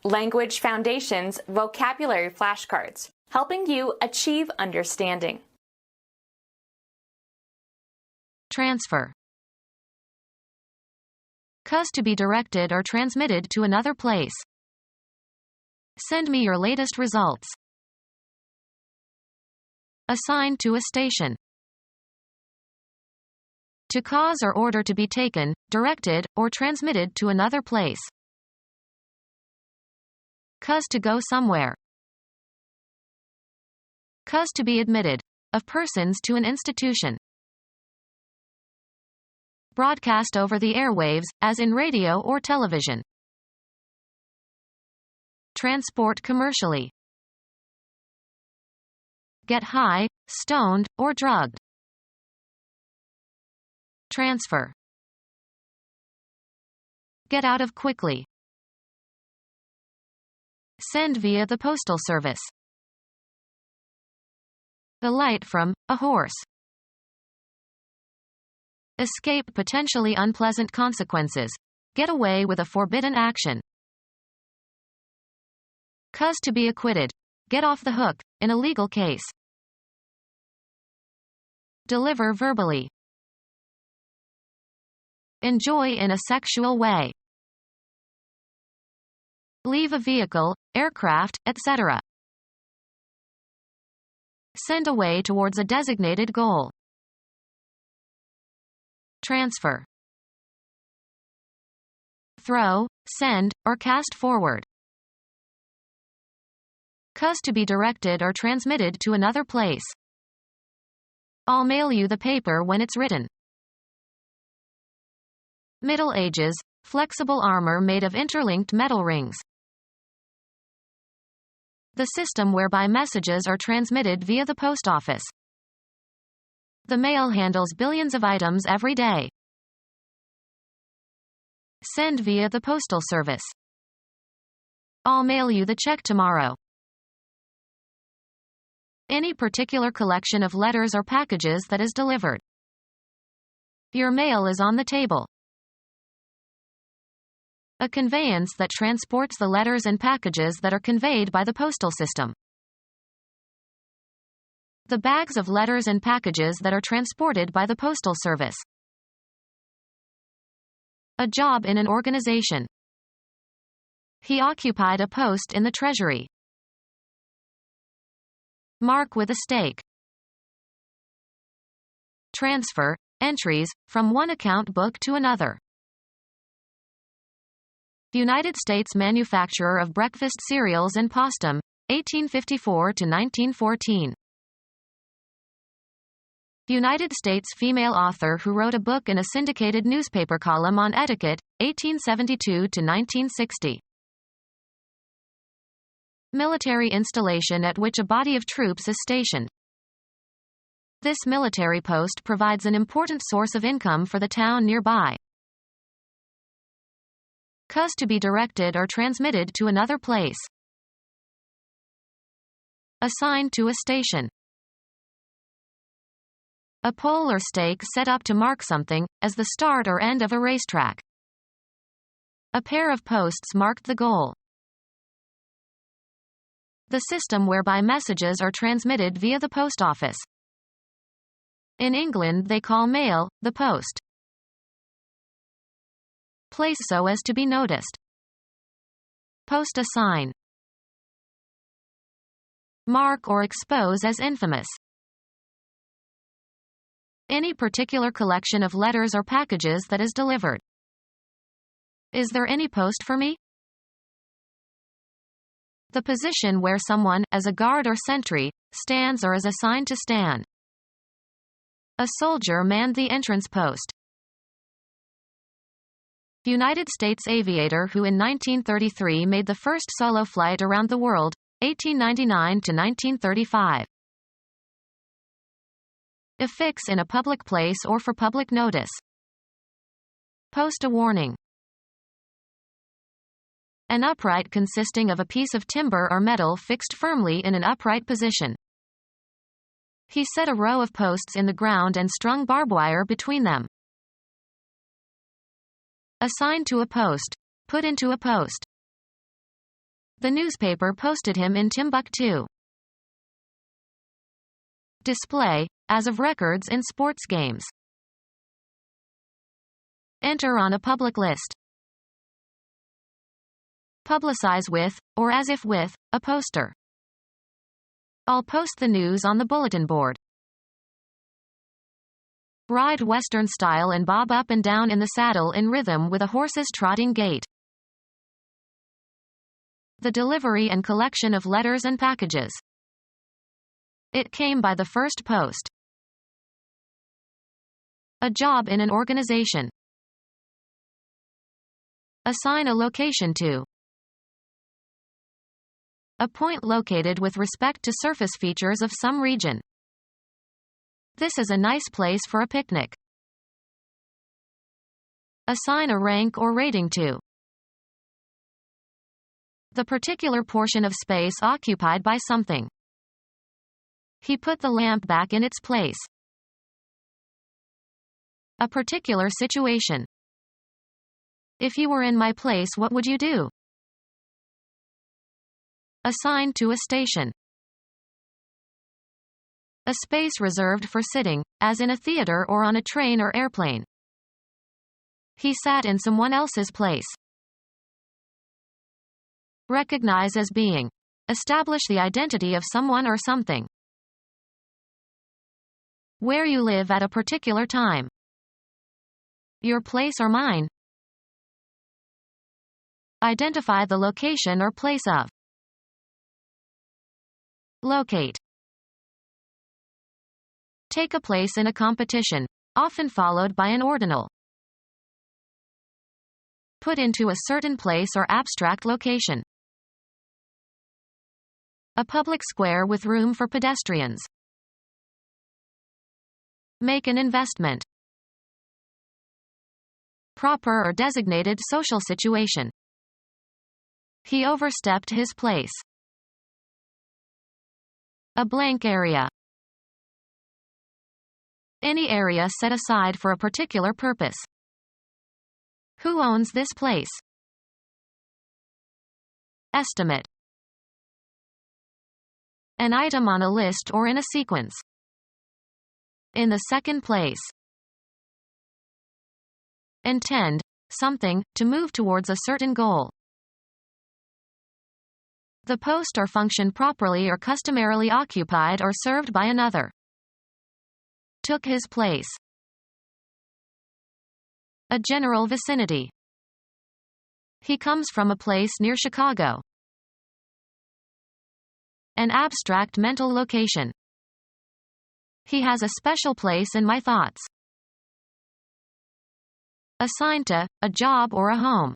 Language Foundations Vocabulary Flashcards, helping you achieve understanding. Transfer. Cause to be directed or transmitted to another place. Send me your latest results. Assign to a station. To cause or order to be taken, directed, or transmitted to another place. Cause to go somewhere. Cause to be admitted. Of persons to an institution. Broadcast over the airwaves, as in radio or television. Transport commercially. Get high, stoned, or drugged. Transfer. Get out of quickly. Send via the postal service. Alight from a horse. Escape potentially unpleasant consequences. Get away with a forbidden action. Cause to be acquitted. Get off the hook, in a legal case. Deliver verbally. Enjoy in a sexual way. Leave a vehicle, aircraft, etc. Send away towards a designated goal. Transfer. Throw, send, or cast forward. Cause to be directed or transmitted to another place. I'll mail you the paper when it's written. Middle Ages, flexible armor made of interlinked metal rings. The system whereby messages are transmitted via the post office. The mail handles billions of items every day. Send via the postal service. I'll mail you the check tomorrow. Any particular collection of letters or packages that is delivered. Your mail is on the table. A conveyance that transports the letters and packages that are conveyed by the postal system. The bags of letters and packages that are transported by the postal service. A job in an organization. He occupied a post in the treasury. Mark with a stake. Transfer, entries, from one account book to another. United States manufacturer of breakfast cereals and postum, 1854 to 1914. United States female author who wrote a book in a syndicated newspaper column on etiquette, 1872 to 1960. Military installation at which a body of troops is stationed. This military post provides an important source of income for the town nearby. Cause to be directed or transmitted to another place. Assign to a station. A pole or stake set up to mark something, as the start or end of a racetrack. A pair of posts marked the goal. The system whereby messages are transmitted via the post office. In England they call mail, the post. Place so as to be noticed. Post a sign. Mark or expose as infamous. Any particular collection of letters or packages that is delivered. Is there any post for me? The position where someone, as a guard or sentry, stands or is assigned to stand. A soldier manned the entrance post. United States aviator who in 1933 made the first solo flight around the world, 1899 to 1935. Affix in a public place or for public notice. Post a warning. An upright consisting of a piece of timber or metal fixed firmly in an upright position. He set a row of posts in the ground and strung barbed wire between them. Assign to a post. Put into a post. The newspaper posted him in Timbuktu. Display, as of records in sports games. Enter on a public list. Publicize with, or as if with, a poster. I'll post the news on the bulletin board. Ride Western style and bob up and down in the saddle in rhythm with a horse's trotting gait. The delivery and collection of letters and packages. It came by the first post. A job in an organization. Assign a location to. A point located with respect to surface features of some region. This is a nice place for a picnic. Assign a rank or rating to. The particular portion of space occupied by something. He put the lamp back in its place. A particular situation. If you were in my place, what would you do? Assigned to a station. A space reserved for sitting, as in a theater or on a train or airplane. He sat in someone else's place. Recognize as being. Establish the identity of someone or something. Where you live at a particular time. Your place or mine. Identify the location or place of. Locate. Take a place in a competition, often followed by an ordinal. Put into a certain place or abstract location. A public square with room for pedestrians. Make an investment. Proper or designated social situation. He overstepped his place. A blank area. Any area set aside for a particular purpose. Who owns this place? Estimate. An item on a list or in a sequence. In the second place. Intend, something, to move towards a certain goal. The post or function properly or customarily occupied or served by another. Took his place. A general vicinity. He comes from a place near Chicago. An abstract mental location. He has a special place in my thoughts. Assigned to, a job or a home.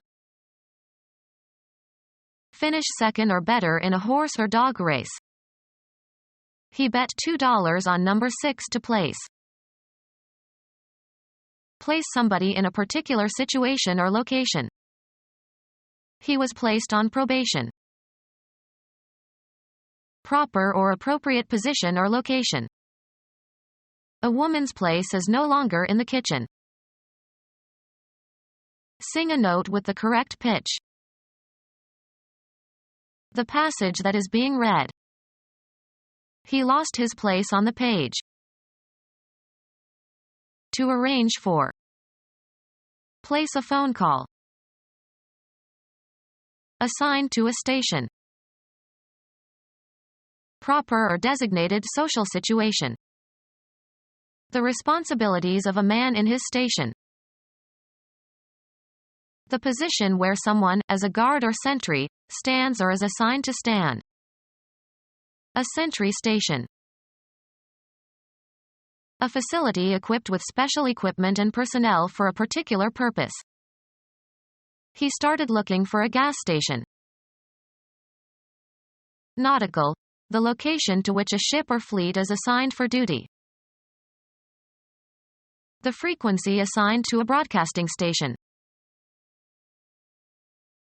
Finish second or better in a horse or dog race. He bet $2 on number 6 to place. Place somebody in a particular situation or location. He was placed on probation. Proper or appropriate position or location. A woman's place is no longer in the kitchen. Sing a note with the correct pitch. The passage that is being read. He lost his place on the page. To arrange for. Place a phone call. Assigned to a station. Proper or designated social situation. The responsibilities of a man in his station. The position where someone, as a guard or sentry, stands or is assigned to stand. A sentry station. A facility equipped with special equipment and personnel for a particular purpose. He started looking for a gas station. Nautical. The location to which a ship or fleet is assigned for duty. The frequency assigned to a broadcasting station.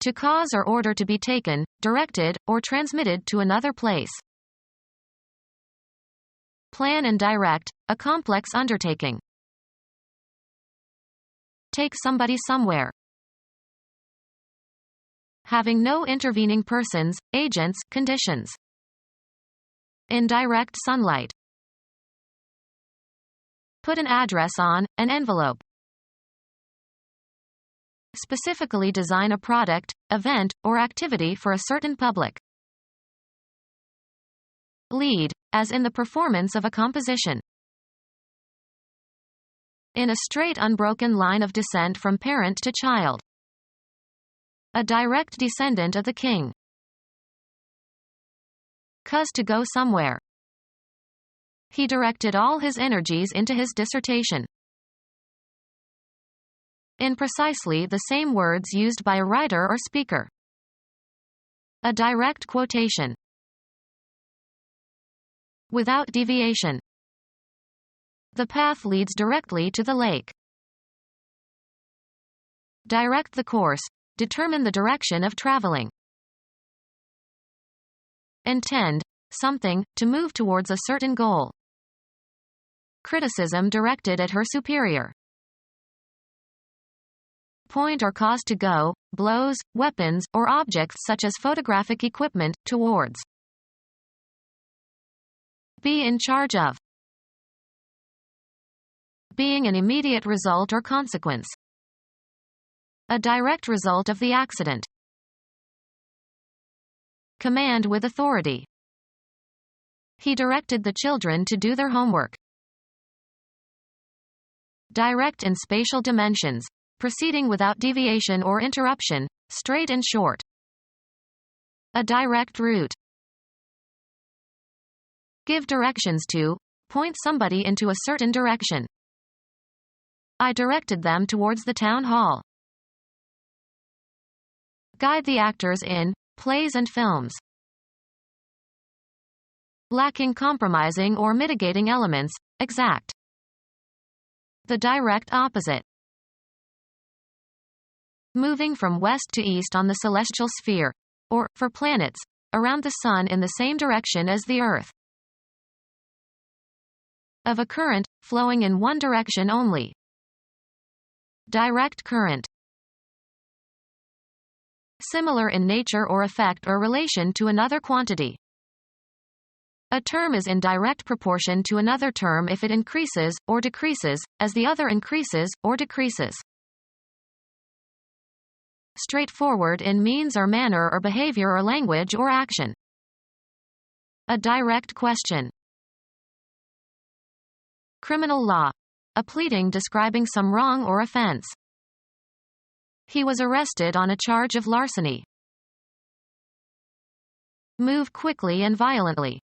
To cause or order to be taken, directed, or transmitted to another place. Plan and direct, a complex undertaking. Take somebody somewhere. having no intervening persons, agents, conditions. In direct sunlight. Put an address on an envelope. Specifically design a product, event, or activity for a certain public. Lead, as in the performance of a composition. In a straight unbroken line of descent from parent to child. A direct descendant of the king. Cause to go somewhere. He directed all his energies into his dissertation. In precisely the same words used by a writer or speaker. A direct quotation. Without deviation. The path leads directly to the lake. Direct the course. Determine the direction of traveling. Intend something, to move towards a certain goal. Criticism directed at her superior. Point or cause to go, blows, weapons, or objects such as photographic equipment, towards. Be in charge of. Being an immediate result or consequence. A direct result of the accident. Command with authority. He directed the children to do their homework. Direct in spatial dimensions, proceeding without deviation or interruption, straight and short. A direct route. Give directions to, point somebody into a certain direction. I directed them towards the town hall. Guide the actors in plays and films. Lacking compromising or mitigating elements, exact. The direct opposite. Moving from west to east on the celestial sphere, or, for planets, around the sun in the same direction as the Earth. Of a current, flowing in one direction only. Direct current. Similar in nature or effect or relation to another quantity. A term is in direct proportion to another term if it increases, or decreases, as the other increases, or decreases. Straightforward in means or manner or behavior or language or action. A direct question. Criminal law. A pleading describing some wrong or offense. He was arrested on a charge of larceny. Move quickly and violently.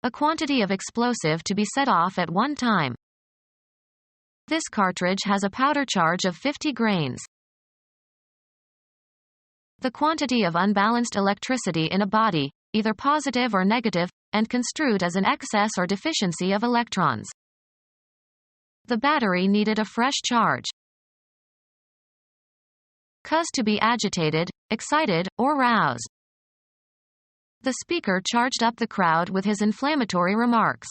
A quantity of explosive to be set off at one time. This cartridge has a powder charge of 50 grains. The quantity of unbalanced electricity in a body, either positive or negative, and construed as an excess or deficiency of electrons. The battery needed a fresh charge. Cause to be agitated, excited, or roused. The speaker charged up the crowd with his inflammatory remarks.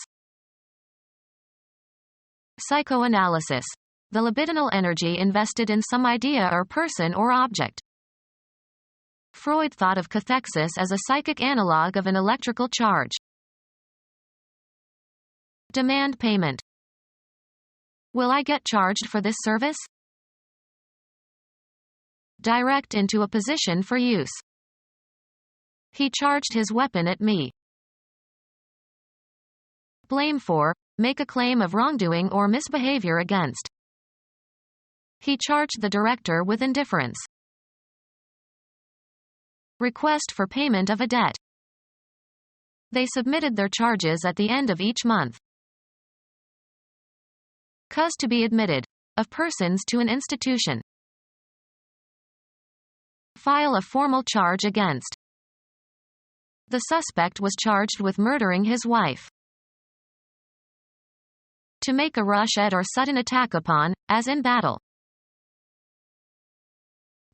Psychoanalysis. The libidinal energy invested in some idea or person or object. Freud thought of cathexis as a psychic analog of an electrical charge. Demand payment. Will I get charged for this service? Direct into a position for use. He charged his weapon at me. Blame for, make a claim of wrongdoing or misbehavior against. He charged the director with indifference. Request for payment of a debt. They submitted their charges at the end of each month. Cause to be admitted, of persons to an institution. File a formal charge against. The suspect was charged with murdering his wife. To make a rush at or sudden attack upon, as in battle.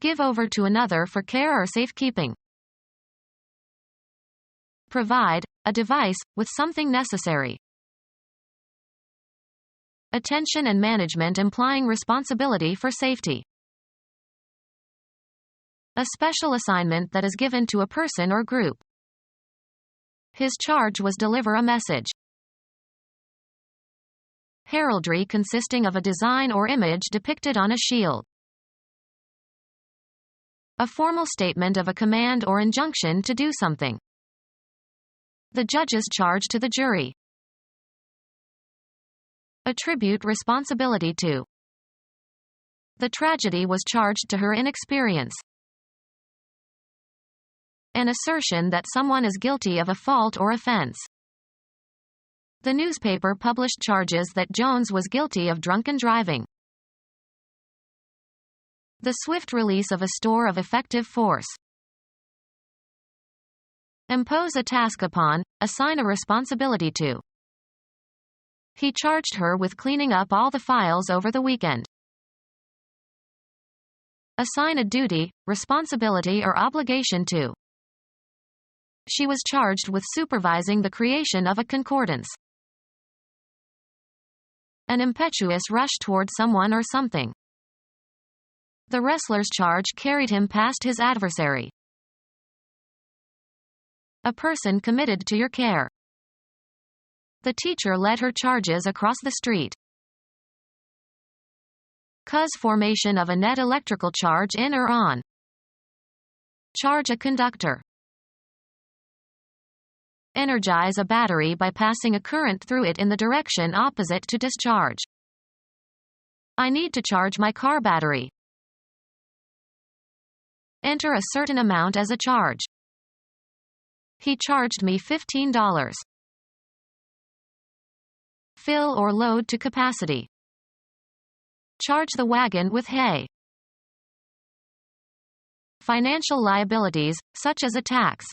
Give over to another for care or safekeeping. Provide, a device, with something necessary. Attention and management implying responsibility for safety. A special assignment that is given to a person or group. His charge was deliver a message. Heraldry consisting of a design or image depicted on a shield. A formal statement of a command or injunction to do something. The judge's charge to the jury. Attribute responsibility to. The tragedy was charged to her inexperience. An assertion that someone is guilty of a fault or offense. The newspaper published charges that Jones was guilty of drunken driving. The swift release of a store of effective force. Impose a task upon, assign a responsibility to. He charged her with cleaning up all the files over the weekend. Assign a duty, responsibility or obligation to. She was charged with supervising the creation of a concordance. An impetuous rush toward someone or something. The wrestler's charge carried him past his adversary. A person committed to your care. The teacher led her charges across the street. Cause formation of a net electrical charge in or on. Charge a conductor. Energize a battery by passing a current through it in the direction opposite to discharge. I need to charge my car battery. Enter a certain amount as a charge. He charged me $15. Fill or load to capacity. Charge the wagon with hay. Financial liabilities, such as a tax.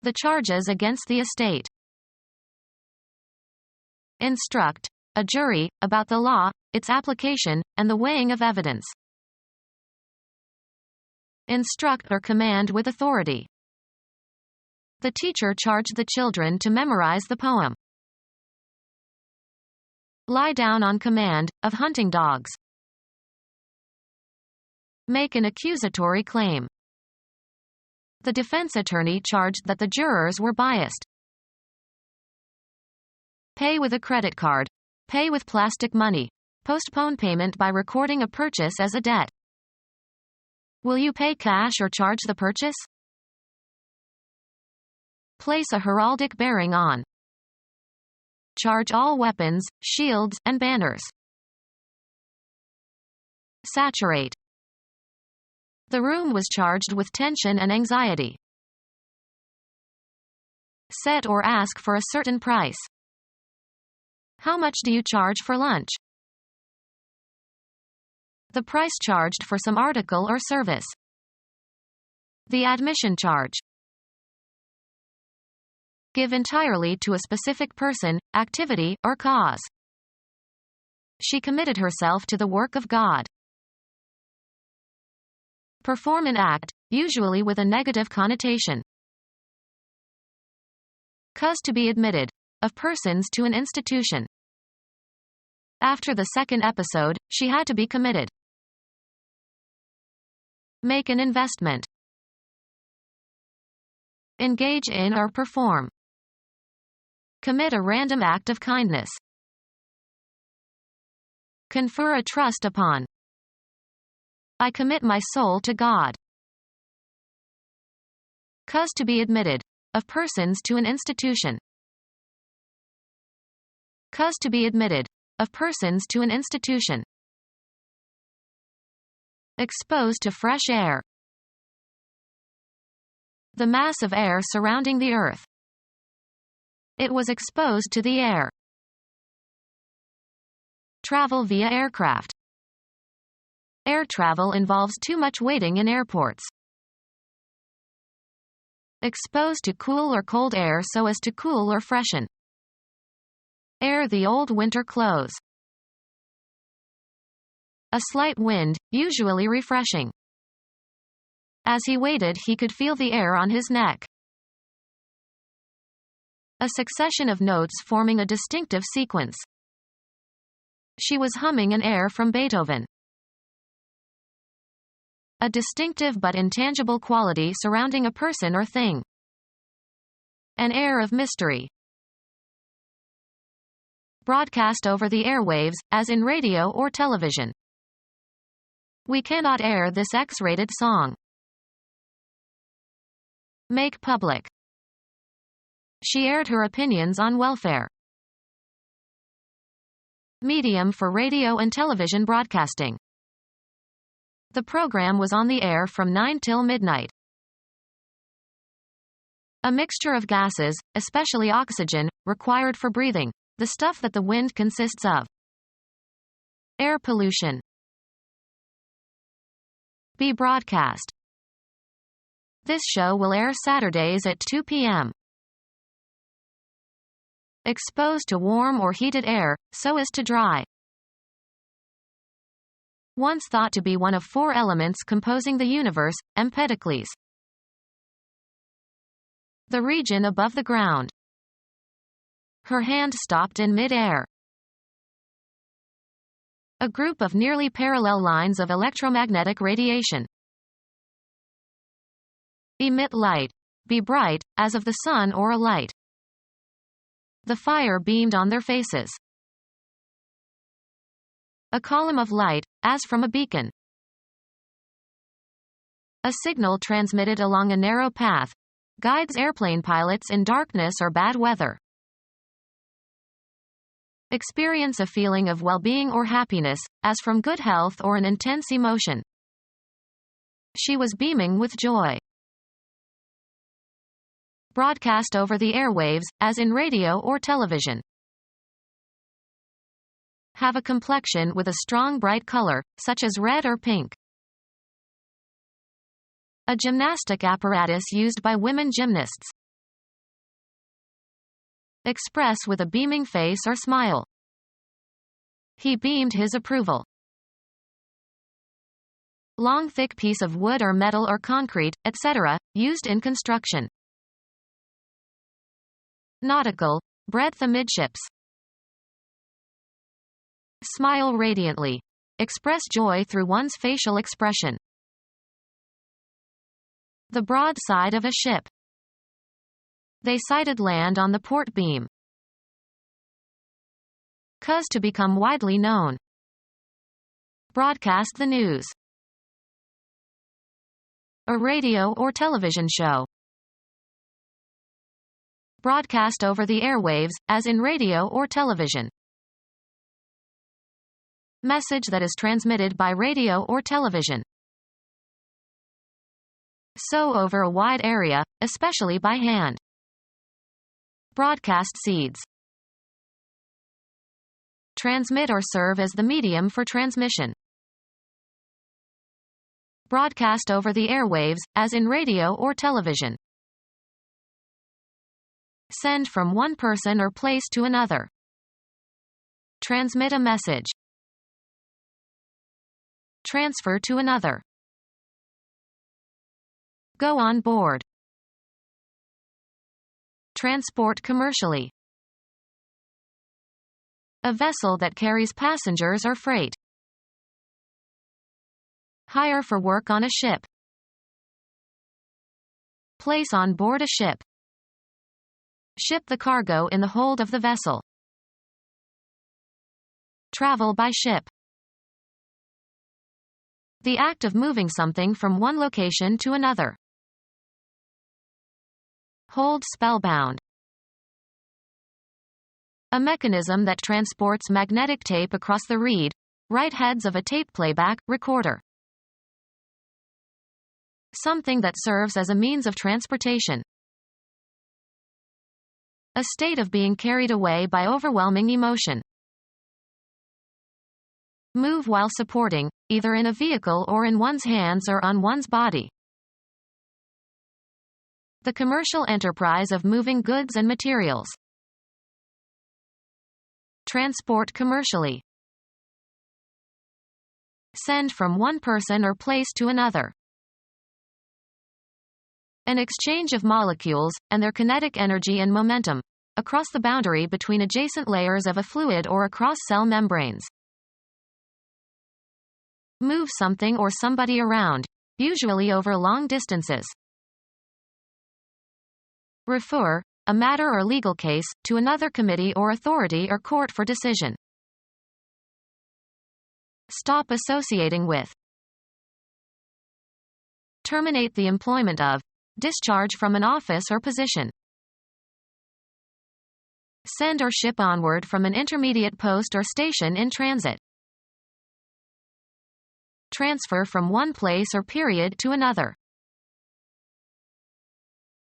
The charges against the estate. Instruct a jury about the law, its application, and the weighing of evidence. Instruct or command with authority. The teacher charged the children to memorize the poem. Lie down on command, of hunting dogs. Make an accusatory claim. The defense attorney charged that the jurors were biased. Pay with a credit card. Pay with plastic money. Postpone payment by recording a purchase as a debt. Will you pay cash or charge the purchase? Place a heraldic bearing on. Charge all weapons, shields, and banners. Saturate. The room was charged with tension and anxiety. Set or ask for a certain price. How much do you charge for lunch? The price charged for some article or service. The admission charge. Give entirely to a specific person, activity, or cause. She committed herself to the work of God. Perform an act, usually with a negative connotation. Cause to be admitted, of persons to an institution. After the second episode, she had to be committed. Make an investment. Engage in or perform. Commit a random act of kindness. Confer a trust upon. I commit my soul to God. Cause to be admitted, of persons to an institution. Cause to be admitted, of persons to an institution. Exposed to fresh air. The mass of air surrounding the Earth. It was exposed to the air. Travel via aircraft. Air travel involves too much waiting in airports. Exposed to cool or cold air so as to cool or freshen. Air the old winter clothes. A slight wind, usually refreshing. As he waited, he could feel the air on his neck. A succession of notes forming a distinctive sequence. She was humming an air from Beethoven. A distinctive but intangible quality surrounding a person or thing. An air of mystery. Broadcast over the airwaves, as in radio or television. We cannot air this X-rated song. Make public. She aired her opinions on welfare. Medium for radio and television broadcasting. The program was on the air from 9 till midnight. A mixture of gases, especially oxygen, required for breathing, the stuff that the wind consists of. Air pollution. Be broadcast. This show will air Saturdays at 2 p.m. Exposed to warm or heated air, so as to dry. Once thought to be one of 4 elements composing the universe, Empedocles. The region above the ground. Her hand stopped in mid-air. A group of nearly parallel lines of electromagnetic radiation. Emit light. Be bright, as of the sun or a light. The fire beamed on their faces. A column of light, as from a beacon. A signal transmitted along a narrow path. Guides airplane pilots in darkness or bad weather. Experience a feeling of well-being or happiness, as from good health or an intense emotion. She was beaming with joy. Broadcast over the airwaves, as in radio or television. Have a complexion with a strong bright color, such as red or pink. A gymnastic apparatus used by women gymnasts. Express with a beaming face or smile. He beamed his approval. Long thick piece of wood or metal or concrete, etc., used in construction. Nautical, breadth amidships. Smile radiantly. Express joy through one's facial expression. The broad side of a ship. They sighted land on the port beam. Cause to become widely known. Broadcast the news. A radio or television show. Broadcast over the airwaves, as in radio or television. Message that is transmitted by radio or television. Sow over a wide area, especially by hand. Broadcast seeds. Transmit or serve as the medium for transmission. Broadcast over the airwaves, as in radio or television. Send from one person or place to another. Transmit a message. Transfer to another. Go on board. Transport commercially. A vessel that carries passengers or freight. Hire for work on a ship. Place on board a ship. Ship the cargo in the hold of the vessel. Travel by ship. The act of moving something from one location to another. Hold spellbound. A mechanism that transports magnetic tape across the read, write heads of a tape playback recorder. Something that serves as a means of transportation. A state of being carried away by overwhelming emotion. Move while supporting, either in a vehicle or in one's hands or on one's body. The commercial enterprise of moving goods and materials. Transport commercially. Send from one person or place to another. An exchange of molecules, and their kinetic energy and momentum, across the boundary between adjacent layers of a fluid or across cell membranes. Move something or somebody around, usually over long distances. Refer a matter or legal case to another committee or authority or court for decision. Stop associating with. Terminate the employment of. Discharge from an office or position. Send or ship onward from an intermediate post or station in transit. Transfer from one place or period to another.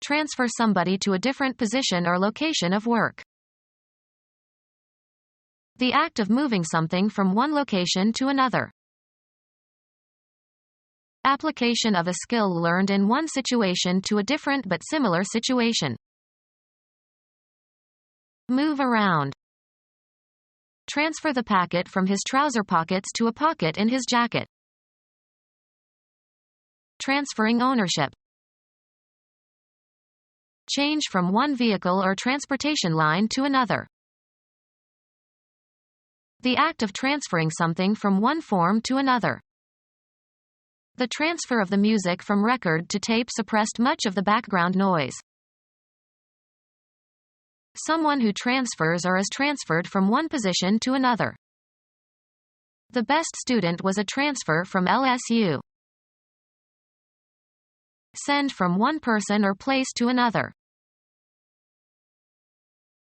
Transfer somebody to a different position or location of work. The act of moving something from one location to another. Application of a skill learned in one situation to a different but similar situation. Move around. Transfer the packet from his trouser pockets to a pocket in his jacket. Transferring ownership. Change from one vehicle or transportation line to another. The act of transferring something from one form to another. The transfer of the music from record to tape suppressed much of the background noise. Someone who transfers or is transferred from one position to another. The best student was a transfer from LSU. Send from one person or place to another.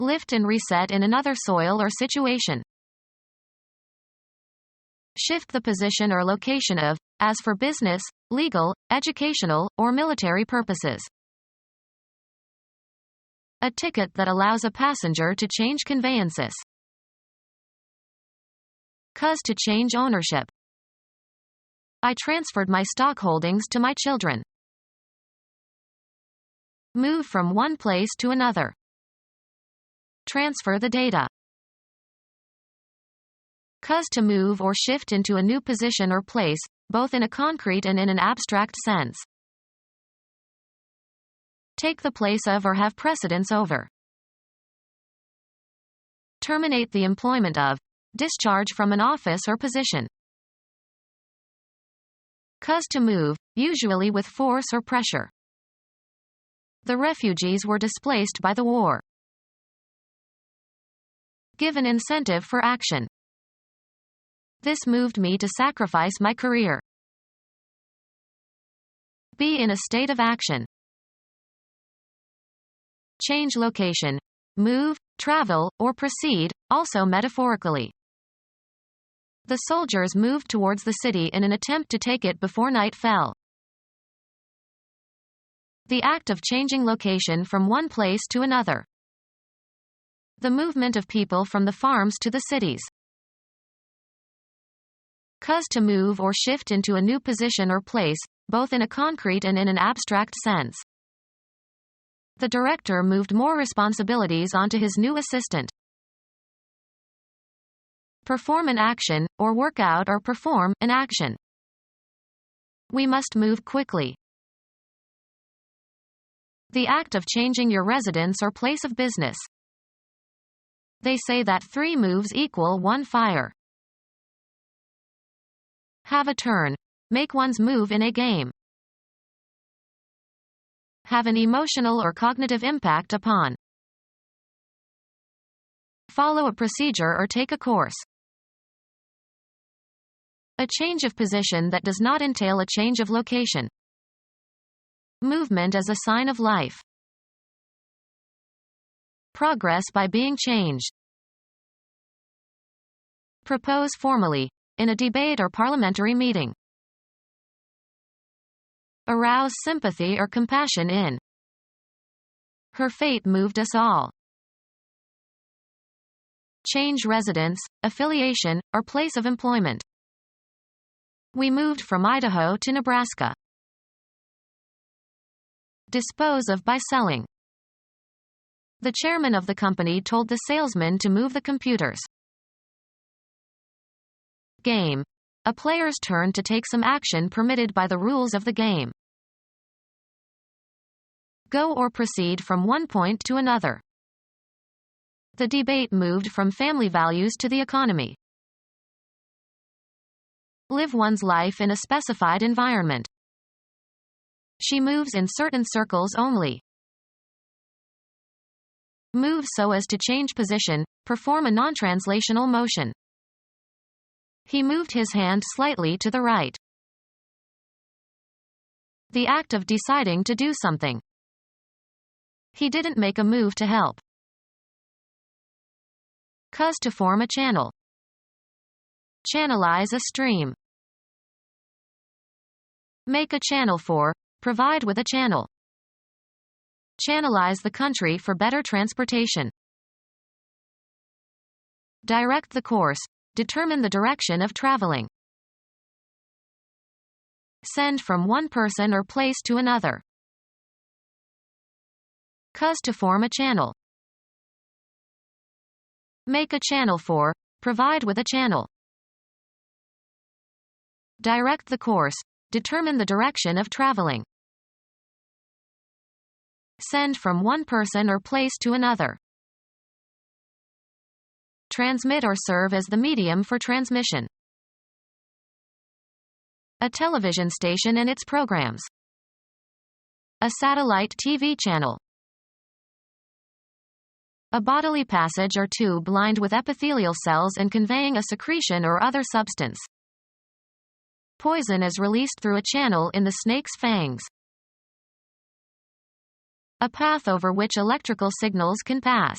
Lift and reset in another soil or situation. Shift the position or location of, as for business, legal, educational, or military purposes. A ticket that allows a passenger to change conveyances. Cause to change ownership. I transferred my stock holdings to my children. Move from one place to another. Transfer the data. Cause to move or shift into a new position or place, both in a concrete and in an abstract sense. Take the place of or have precedence over. Terminate the employment of. Discharge from an office or position. Cause to move, usually with force or pressure. The refugees were displaced by the war. Give an incentive for action. This moved me to sacrifice my career. Be in a state of action. Change location. Move, travel, or proceed, also metaphorically. The soldiers moved towards the city in an attempt to take it before night fell. The act of changing location from one place to another. The movement of people from the farms to the cities. Cause to move or shift into a new position or place, both in a concrete and in an abstract sense. The director moved more responsibilities onto his new assistant. Perform an action, or work out or perform an action. We must move quickly. The act of changing your residence or place of business. They say that 3 moves equal 1 fire. Have a turn. Make one's move in a game. Have an emotional or cognitive impact upon. Follow a procedure or take a course. A change of position that does not entail a change of location. Movement as a sign of life. Progress by being changed. Propose formally, in a debate or parliamentary meeting. Arouse sympathy or compassion in. Her fate moved us all. Change residence, affiliation, or place of employment. We moved from Idaho to Nebraska. Dispose of by selling. The chairman of the company told the salesman to move the computers. Game. A player's turn to take some action permitted by the rules of the game. Go or proceed from one point to another. The debate moved from family values to the economy. Live one's life in a specified environment. She moves in certain circles only. Move so as to change position, perform a non-translational motion. He moved his hand slightly to the right. The act of deciding to do something. He didn't make a move to help. Cause to form a channel. Channelize a stream. Make a channel for, provide with a channel. Channelize the country for better transportation. Direct the course, determine the direction of traveling. Send from one person or place to another. Cause to form a channel. Make a channel for, provide with a channel. Direct the course, determine the direction of traveling. Send from one person or place to another. Transmit or serve as the medium for transmission. A television station and its programs. A satellite TV channel. A bodily passage or tube lined with epithelial cells and conveying a secretion or other substance. Poison is released through a channel in the snake's fangs. A path over which electrical signals can pass.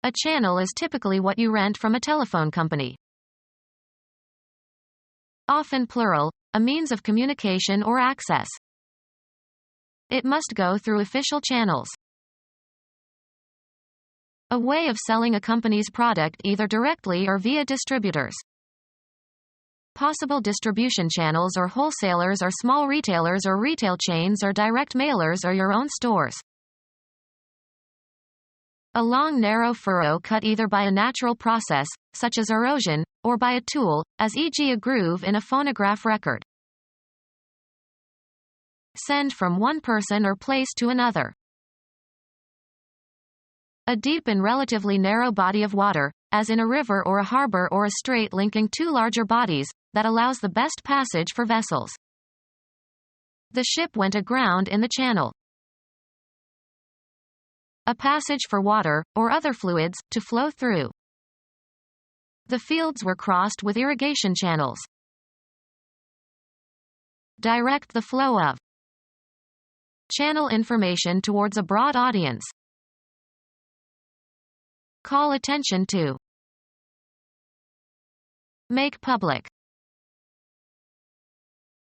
A channel is typically what you rent from a telephone company. Often plural, a means of communication or access. It must go through official channels. A way of selling a company's product either directly or via distributors. Possible distribution channels or wholesalers are small retailers or retail chains or direct mailers or your own stores. A long narrow furrow cut either by a natural process, such as erosion, or by a tool, as e.g. a groove in a phonograph record. Send from one person or place to another. A deep and relatively narrow body of water, as in a river or a harbor or a strait linking two larger bodies, that allows the best passage for vessels. The ship went aground in the channel. A passage for water, or other fluids, to flow through. The fields were crossed with irrigation channels. Direct the flow of. Channel information towards a broad audience. Call attention to. Make public.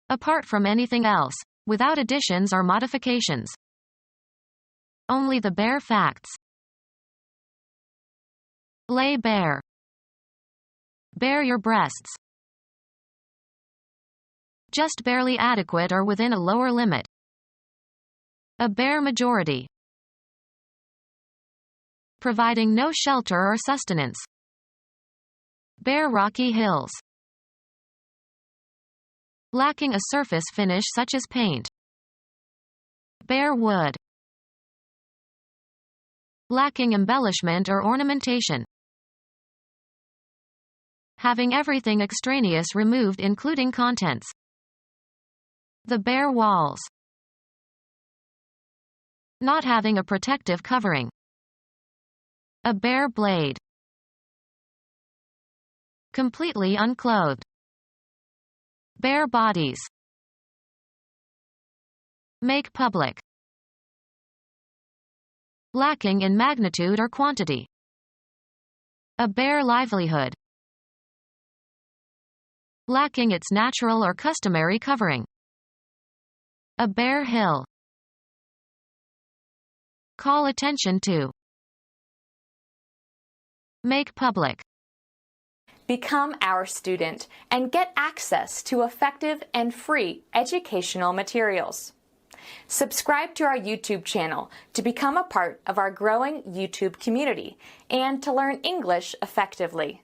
Apart from anything else, without additions or modifications. Only the bare facts. Lay bare. Bare your breasts. Just barely adequate or within a lower limit. A bare majority. Providing no shelter or sustenance. Bare rocky hills. Lacking a surface finish such as paint. Bare wood. Lacking embellishment or ornamentation. Having everything extraneous removed including contents. The bare walls. Not having a protective covering. A bare blade. Completely unclothed. Bare bodies. Make public. Lacking in magnitude or quantity. A bare livelihood. Lacking its natural or customary covering. A bare hill. Call attention to. Make public. Become our student and get access to effective and free educational materials. Subscribe to our YouTube channel to become a part of our growing YouTube community and to learn English effectively.